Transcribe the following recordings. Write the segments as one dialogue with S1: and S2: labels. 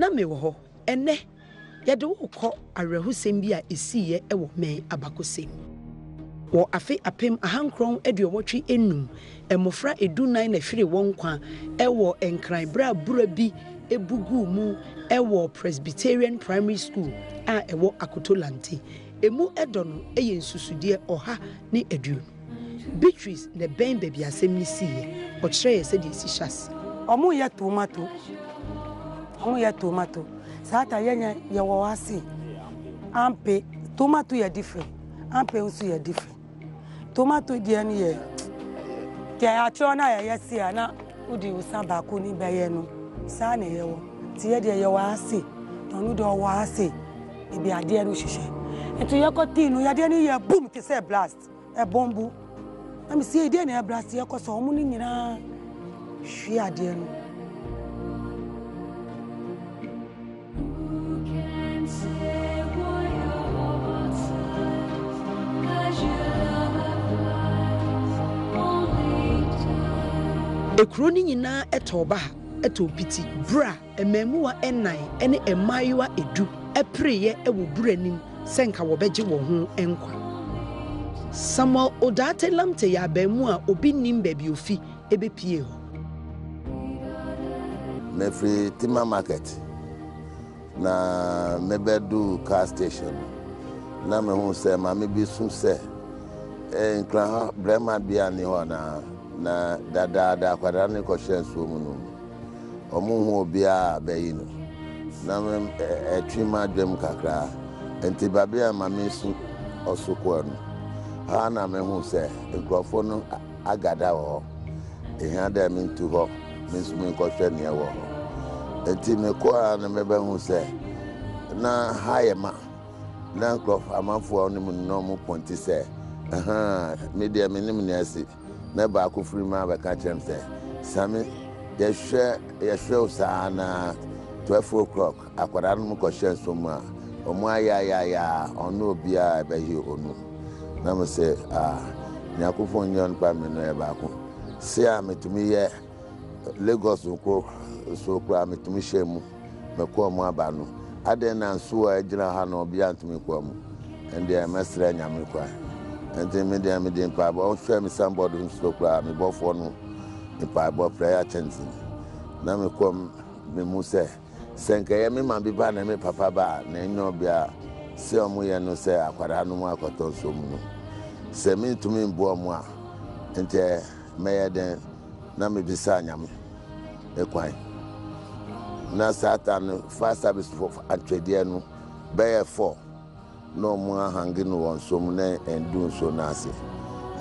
S1: na me woho ene yede wo kɔ awerɛhosɛm bi a ɛsiiɛ ɛwɔ mɛn abakɔsɛm wɔ afe apem ahankron aduɔwɔtwe enum ɛmofra edunan na hwere wɔn kwa ɛwɔ enkran bra bura bi ebugu mu ɛwɔ Presbyterian Primary School a ɛwɔ Akotolante emu ɛdɔ no ɛyɛ nsusudeɛ ɔha ne aduonu Beatrice ne bɛn baby asɛm ni siye ɔkyerɛ yɛ sɛ de si hyase
S2: ɔmo yɛ tomato sata yɛnya yɛwɔ ase ampe tomato yɛ different ampe nso yɛ different tomato deɛ no yɛ kɛ atwɔ na yɛ si ana wodi usa baako ni bɛyɛ no saa na yɛwɔ ti yɛ deɛ yɛwɔ ase ɔno deɛ ɔwɔ ase bibi adeɛ no hyehyɛ etu yɛkɔ tii no yadeɛ no yɛ boom te sɛ blast bombu na me sie deɛ na yɛ blast yɛkɔ sɛ ɔmo no nyinaa hwie adeɛ no
S1: ekuro ni nyinaa ɛtɔba ɛtɔpiti bra emamuwa ɛnan ɛne emayiwa edu ɛpreyɛ ɛwɔ buranim sɛnka wɔbɛgye wɔn ho ɛnkwa Samuel Odate lamte ya abamu a obi nim baabi ofi ɛbɛpie hɔ
S3: mefri Tima Market na mebedu car station na me hu sɛ maame bi su sɛ nkran brema bia ni hɔ na dada kwada ne kɔhyɛ nsuo mu no ɔmo hu obi a bɛyi no na ɛtwi ma dwam kakra enti babi a maame su ɔsokɔ no ha na me hu sɛ nkrɔfo no agada wɔ ehia da me ntu hɔ me nso me kɔhwɛ ne wɔ hɔ enti me kɔ a na me bɛ hu sɛ na ha yɛ ma na nkrɔfo amanfo no mu no mo ponti sɛ me deɛ me nim ne asi na ba ko free ma ba ka kyerem sɛ sami yɛhwɛ saa na 12 o'clock akwara no ko hwɛ nso mu a ɔmo ayaya ɔno obi a ɛbɛyi onu na me sɛ nyakofo nyon pa me no e ba ko se a metumi yɛ Lagos ko so kra metumi hwɛ mu me ko ɔmo aba no aden na nso a gyina ha no obi antumi ko mu ɛnde mesra nyame kwa enti me de pa ba o hwɛ me somebody nso kra me bɔfo no pa ba prayer chance na me kom me mu sɛ senka ye me ma bi ba na me papa ba na enyo bia se ɔmo ye no sɛ akwara no mu akɔtɔ so mu no sɛ me tumi mbo ɔmo a enti me ye den na me bisa nyame ekwan na satan fast service for atwedie no be 4 no mo hangi no won so mu na endu so na ase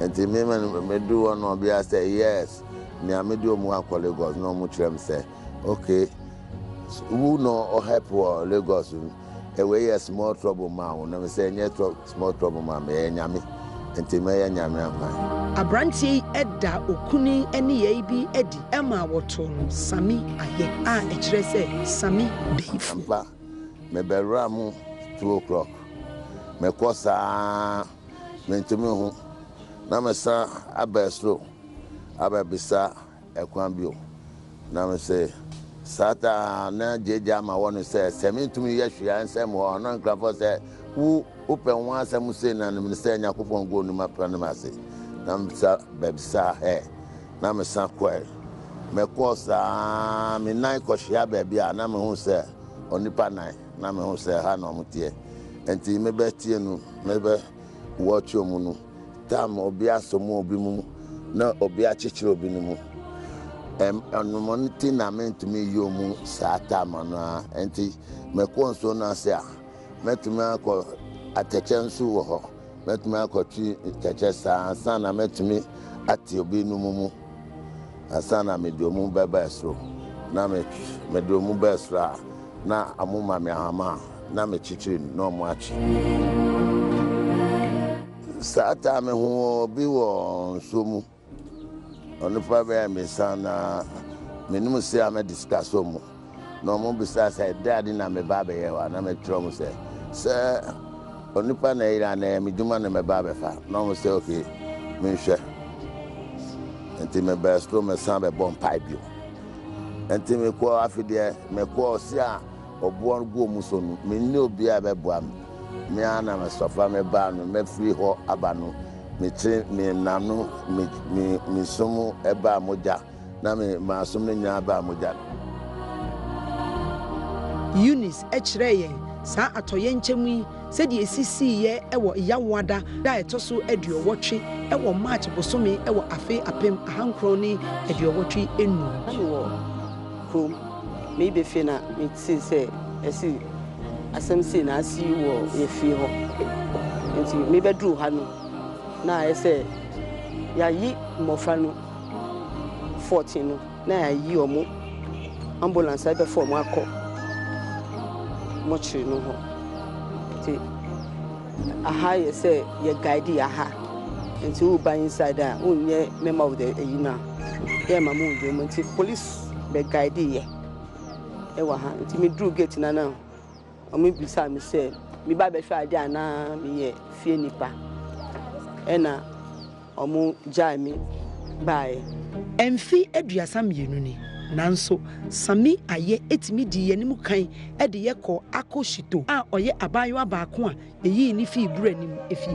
S3: enti me do one obia say yes ni amedi omu akọ Lagos no mu kyerem say okay who no help for Lagos e we small trouble ma na me say nye small trouble ma me nyame enti me ya nyame akwan
S1: abrantie ɛda okuni ɛne yɛ bi ɛdi ɛma wɔto no Sami ayɛ a ɛkyerɛ sɛ Sami behifa
S3: me bɛwura mu 2 o'clock me kosa me ntumi hu na me sa abɛsro abɛbisa ɛkwan bio na me sɛ sata na jeja ma wɔn sɛ sɛmi ntumi yɛ hwia nsɛm hɔ na nkrafo sɛ wo open one asɛm sɛ na me sɛ nyakopɔn go no ma pra no ma se na me sa bɛbisa na me sa kɔɛ me kosa me nan kɔhwia baabi a na me hu sɛ onipa nan na me hu sɛ ha na ɔmotie enti me bɛ tie no me bɛ watch omu no tam obi asomo obi mu na obi akyekere obi no mu onomonti na me ntumi yomu saa tam no enti me konso na se a metumi akɔ atɛkyɛ nso wɔ hɔ metumi akɔtwi tɛkyɛ saa na metumi ate obi no mu asana me do mu bɛba esro na me do mu bɛba esro na amuma me ahama na me chichiri no mo achi sata me ho bi wo nso mu onu fa be me sana me num se am discuss mu no mo bi sa dad na me ba be ye wa na me tro mo se onu pa na ira na me duma na me ba be fa no mo se okay me hwe enti me best me san be bon pipe yo enti me ko afide me ko se a obo go mu so no me ne obi a beboa me ana me sofa me ba no me free ho aba no me tre me nanu me somu eba moja na me ma somu nya ba moja
S1: Eunice echreyen sa atoye nchemu yi se de esisi ye ewo yawada da etoso aduowotwe ewo march bosome ewo afe apem ahankro ni aduowotwe enu
S4: wo krom me be fe na me se esi asem se na asi wo ye fi ho enti me be dru ha no na ese ya yi mofra no 14 no na ya yi omo ambulance be form akọ mochiri no ho ti aha ye say ye guide aha enti wo ban inside a unye member of the yina ye mamu dem enti police be guide ye e wa ha enti me dru gate na na omo bisa me say me ba be hwa ade ana me ye fie nipa e na omo jai me bae
S1: emfi aduasa mienu ni nanso sami aye etimi di ye nimu kan e de ye ko akoshito a oye abayo abaako a eyi ni fi buru anim efi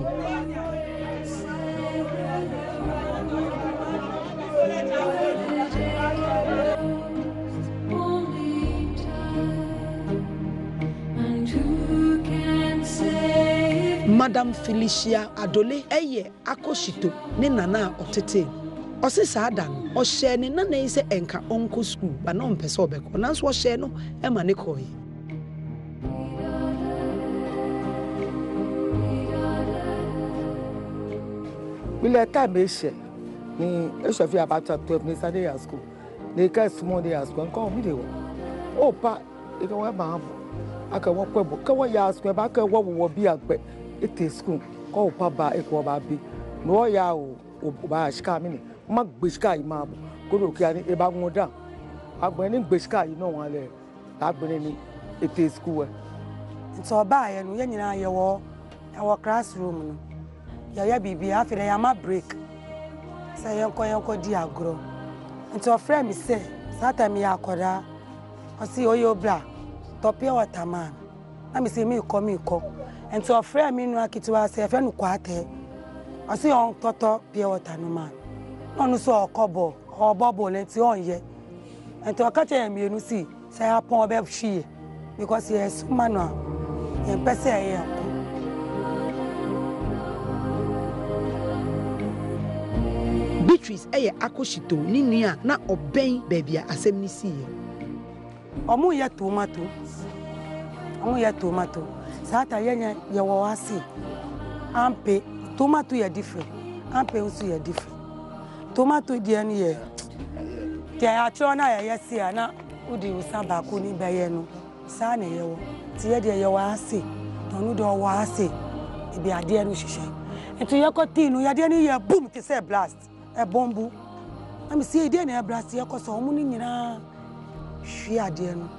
S1: Madam Felicia Adole eye akoshito ne nana otete Osisa Adam o share ne nana ise enka onko school ba no mpese obeko nanso o share no e ma ne koyi
S2: Bile time she ni e shofi about 12 ni Sunday at school ni ka small day at school nko mi de wo o pa e ka wa ba aka wo kwebo ka wo ya school ba ka wo bi agbe ite school ko pa ba e ko ba bi no ya o ba shika mi ni ma gbesika yi ma bo ko ki ani e ba gun down agbe ni gbesika yi no wan le agbe ni ite school
S5: nso ba ye no ye nyina ye wo classroom no ya bibi afire ya ma break say yenko di agro nso friend mi say sata mi akoda o si oyo bra topia water man na mi say mi ko nso friend mi no akitiwa say fe no kwate o si on toto pia water no man no so okobo obobo le ti on ye nso ka che mi enu si say apon obe hwie because yes manual yen pese ye
S1: Beatrice eye akoshito ni nua na oben baby asem ni siye
S5: omu ye tomato sata yenya ye wo ase ampe tomato ye different ampe nso ye different tomato die ni ye ti atro na ye si ana udi usaba ko ni beye no sa na ye wo ti ye de ye wo ase tonu do wo ase e bi ade no hihye eto ye ko ti no ye de ni ye boom ti say blast e bombu am see e de na blast ye ko so omu ni nyina hwi ade no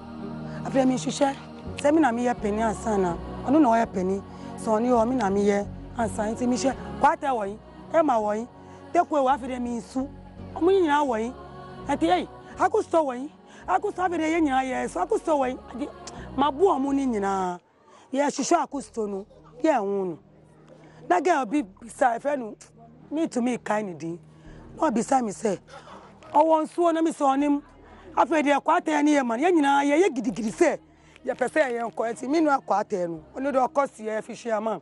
S5: afre mi hihye se mi na mi ye peni ansana onu na o ye peni so ni o mi na mi ye ansan ti mi hye kwata wo yi e ma wo yi tekwe wa afre mi nsu omu ni nyina wo yi ati ei akusto wo yi akusto afre ye nyina ye so akusto wo yi mabu omu ni nyina ye hihye akusto no ye hunu na girl bi bisa efe no need to me kind din no bisa me say owo nsuo na me so onim afre de kwata ne ye man ye nyina ye gidigidi say ye pese ye nko enti me no akwata no oni do kosi ye fihye ama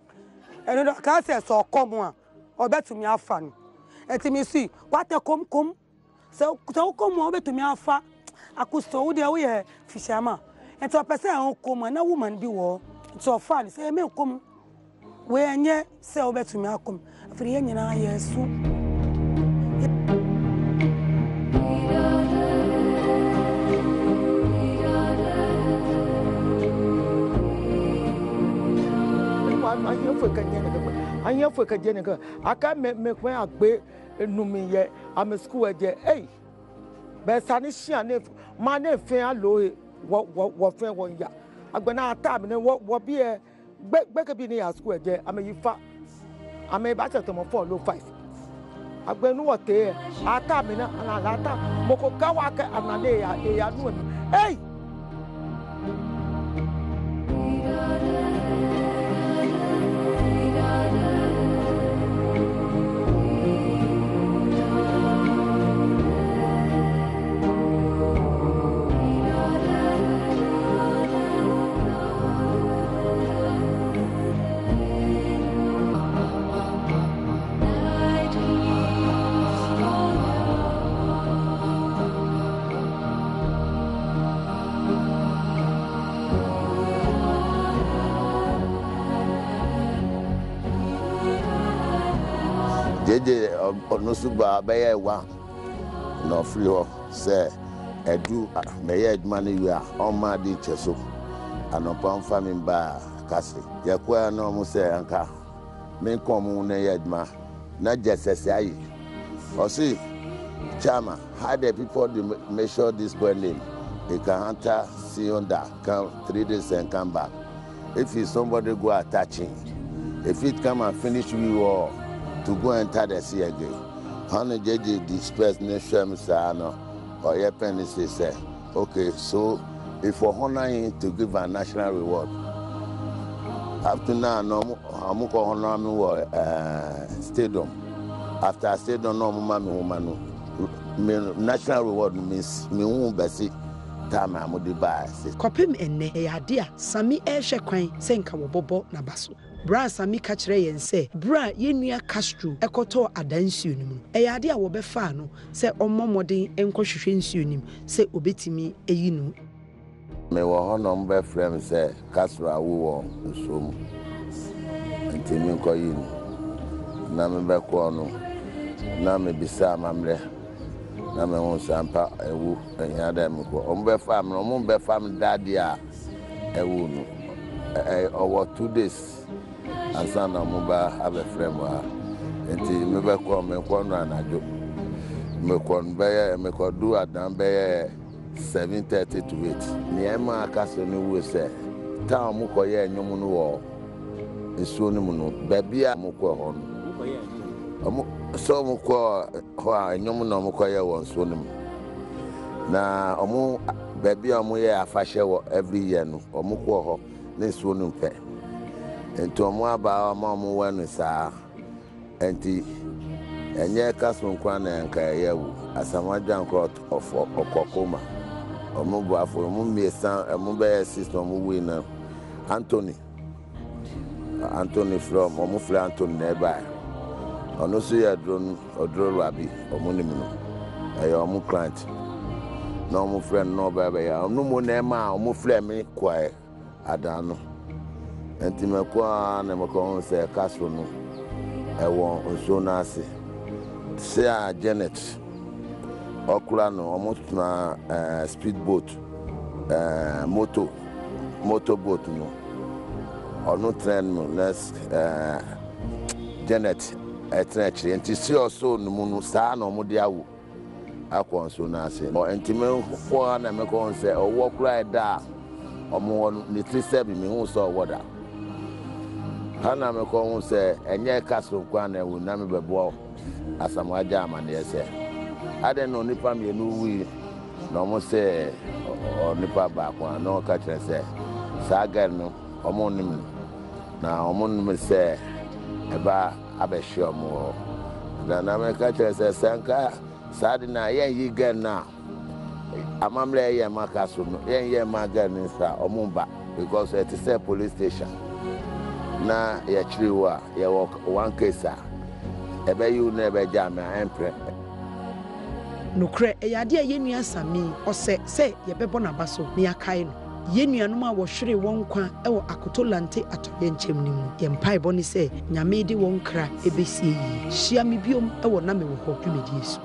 S5: eno do ka say so komo a obetumi afa no enti me si kwata kom so komo obetumi afa akusto wo de wo ye fihye ama enti opese ye komo na woman bi wo enti ofa ni say me komo we enye se obetumi akom afiri ye nyina yesu
S2: anya fo ka jene ka aka me kwen agbe enumi ye am school eje ei be sani hia ne ma ne fe alo wo fe won ya agbe na ata me wo bi e gbe ke bi ni ya school eje am yi fa am e ba cheto mo 4 low 5 agbe nu wo te ata me na ata mo ko ka wa ka anale ya nu mi ei
S3: JJ Onosuba Baya one no free ho say edu meye adwuma no wi a on ma di cheso anopa mfa me ba kase yakwa no mo say anka me kom na ye adwuma na jesese ayi o see chama how the people they measure this boy name they can enter see on that come 3 days and come back if it's somebody go attaching if it come and finish you all to go enter the sea again how the JJ disperse nation no or your penny say okay so if for honor him to give a national reward up to now no I'm going honor me stadium after stadium no mama me national reward means me won besi time amudi buy
S1: kopem enne e ade a sami e hwe kwan senka wobobo na baso bra sami ka kire yen se bra yenua Castro ekoto adansuo nim e ade a wo be fa no se omomoden enkohwehwe nsuo nim se obetimi eyinu
S3: me wo hono mbe frame se Castro awu wo nsuo mu ntimi nko yinu na me be ko no na me bisa amamre na me won sampa ewu enya da me ko ombe fam no ombe fam daddy a ewu no over 2 days asana mo ba have frame wa enti me be ko me ko no anajo me ko be me ko do adan be 7:30 to 8 ni e ma akaso ni wo se ta mo ko ye enwom no wo esuo ni mu no ba bia mo ko ho no so mo ko ho anyom na mo ko ye won so nim na omo baby omo ye afahye wo every year no omo ko ho na so nim pe enti omo aba omo wanu sa enti enye kaso nkwa na nka ye wu asamajan court of okokoma omo bu afo omo miesa omo be system omo we na Anthony from omo fle Anthony nearby ono so ya drone odro abi omunim no e omu client no omu friend no baba ya ono mo na ma omu friend me kwae adano enti me kwa na me ko se Castro no e won nso na ase se a Janet okura no omu na speedboat motorboat no ono train no let's Janet etrechi enti si oso no mu no saa na omode awo akonso na ase o enti me fo na me kon se owo kura da omo ni 37 me hu so woda hana me kon se enye Castro kwa na ewu na me bebo asamaja amane ese ade no nipa me no wi na omo se nipa ba kwa na o ka kire se saa gar no omo nim na omo nim se eba abehwe mo na me ka kire se sanka saadi na yen yi gan na amamle ye makaso no yen magan nsa omumba because it is a police station na ya chiriwa ya one case ebe yu na ebe jam empre
S1: nokre eyade yenua sami ose se ye bebo na baso me akai no yenua no ma wo hwere won kwa ewo akotolante atoye nkyem ni mu ye mpai boni se nyame de won kra ebesie yi hia me biom ewo na me wo ho dwumedi yesu